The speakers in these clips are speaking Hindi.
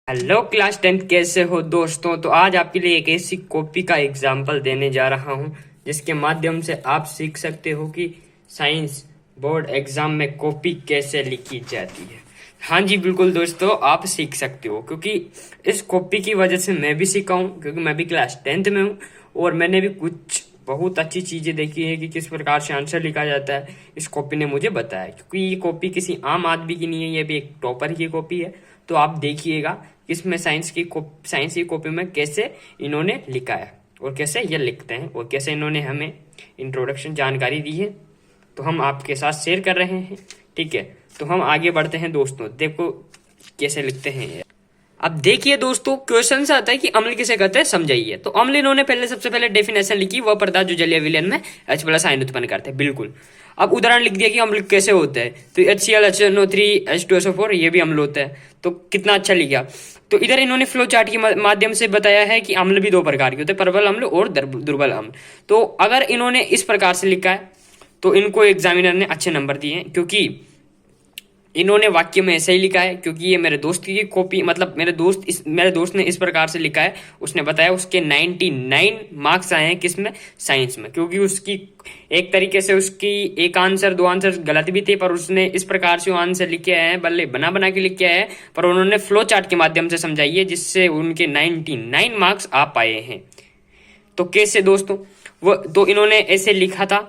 हेलो क्लास 10 कैसे हो दोस्तों। तो आज आपके लिए एक ऐसी कॉपी का एग्जाम्पल देने जा रहा हूं जिसके माध्यम से आप सीख सकते हो कि साइंस बोर्ड एग्जाम में कॉपी कैसे लिखी जाती है। हाँ जी बिल्कुल दोस्तों, आप सीख सकते हो क्योंकि इस कॉपी की वजह से मैं भी सीखा हूँ, क्योंकि मैं भी क्लास 10th में हूँ और मैंने भी कुछ बहुत अच्छी चीजें देखी है कि किस प्रकार से आंसर लिखा जाता है। इस कॉपी ने मुझे बताया, क्योंकि ये कॉपी किसी आम आदमी की नहीं है, ये भी एक टॉपर की कॉपी है। तो आप देखिएगा इसमें साइंस की कॉपी में कैसे इन्होंने लिखा है और कैसे ये लिखते हैं और कैसे इन्होंने हमें इंट्रोडक्शन जानकारी दी है, तो हम आपके साथ शेयर कर रहे हैं। ठीक है, तो हम आगे बढ़ते हैं दोस्तों। देखो कैसे लिखते हैं ये। अब देखिए दोस्तों, क्वेश्चन से आता है कि अम्ल किसे कहते हैं, समझाइए। तो अम्ल इन्होंने सबसे पहले डेफिनेशन लिखी, वह पदार्थ जो जलीय विलयन में H+ आयन उत्पन्न करते हैं। बिल्कुल। अब उदाहरण लिख दिया कि अम्ल कैसे होता है, तो HCl HNO3 H2SO4 ये भी अम्ल होता है। तो कितना अच्छा लिखा। तो इधर इन्होंने फ्लो चार्ट के माध्यम से बताया है कि अम्ल भी दो प्रकार के होते हैं, प्रबल अम्ल और दुर्बल अम्ल। तो अगर इन्होंने इस प्रकार से लिखा है तो इनको एग्जामिनर ने अच्छे नंबर दिए हैं, क्योंकि इन्होंने वाक्य में ऐसे ही लिखा है। क्योंकि ये मेरे दोस्त की कॉपी, मतलब मेरे दोस्त ने इस प्रकार से लिखा है। उसने बताया उसके 99 मार्क्स आए हैं किसमें, साइंस में। क्योंकि उसकी एक तरीके से उसकी एक आंसर दो आंसर गलत भी थे, पर उसने इस प्रकार से आंसर लिखे हैं, बल्ले बना बना के लिखे हैं, पर उन्होंने फ्लो चार्ट के माध्यम से समझाई है, जिससे उनके 99 मार्क्स आ पाए हैं। तो कैसे दोस्तों, वो तो इन्होंने ऐसे लिखा था।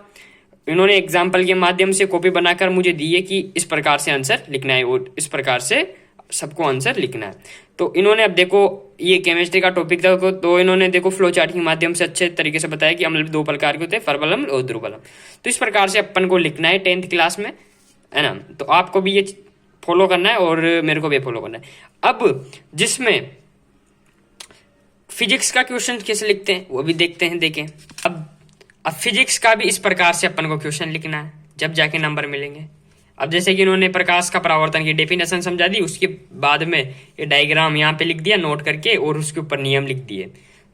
इन्होंने एग्जाम्पल के माध्यम से कॉपी बनाकर मुझे दी है कि इस प्रकार से आंसर लिखना है और इस प्रकार से सबको आंसर लिखना है। तो इन्होंने, अब देखो ये केमिस्ट्री का टॉपिक था, तो इन्होंने देखो फ्लो चार्ट के माध्यम से अच्छे तरीके से बताया कि अम्ल दो प्रकार के होते हैं, प्रबल अम्ल और दुर्बल अम्ल। तो इस प्रकार से अपन को लिखना है 10th क्लास में, है ना। तो आपको भी ये फॉलो करना है और मेरे को भी फॉलो करना है। अब जिसमें फिजिक्स का क्वेश्चन कैसे लिखते हैं वो भी देखते हैं। देखें, अब फिजिक्स का भी इस प्रकार से अपन को क्वेश्चन लिखना है, जब जाके नंबर मिलेंगे। अब जैसे कि इन्होंने प्रकाश का परावर्तन की डेफिनेशन समझा दी, उसके बाद में ये डायग्राम यहाँ पे लिख दिया नोट करके और उसके ऊपर नियम लिख दिए।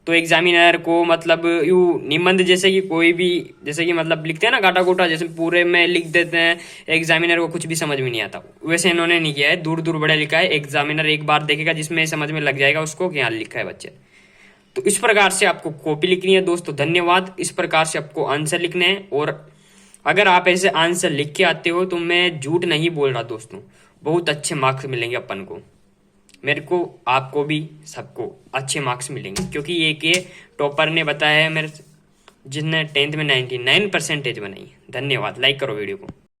तो एग्जामिनर को मतलब यू निबंध जैसे कि कोई भी, जैसे कि मतलब लिखते हैं ना गाटा गोटा, जैसे पूरे में लिख देते हैं, एग्जामिनर को कुछ भी समझ में नहीं आता, वैसे इन्होंने नहीं किया है। दूर दूर बड़ा लिखा है, एग्जामिनर एक बार देखेगा जिसमें समझ में लग जाएगा उसको कि यहाँ लिखा है बच्चे। तो इस प्रकार से आपको कॉपी लिखनी है दोस्तों। धन्यवाद। इस प्रकार से आपको आंसर लिखने हैं, और अगर आप ऐसे आंसर लिख के आते हो तो मैं झूठ नहीं बोल रहा दोस्तों, बहुत अच्छे मार्क्स मिलेंगे अपन को, मेरे को, आपको भी, सबको अच्छे मार्क्स मिलेंगे। क्योंकि एक ये टॉपर ने बताया है मेरे, जिसने 10th में 99% बनाई। धन्यवाद। लाइक करो वीडियो को।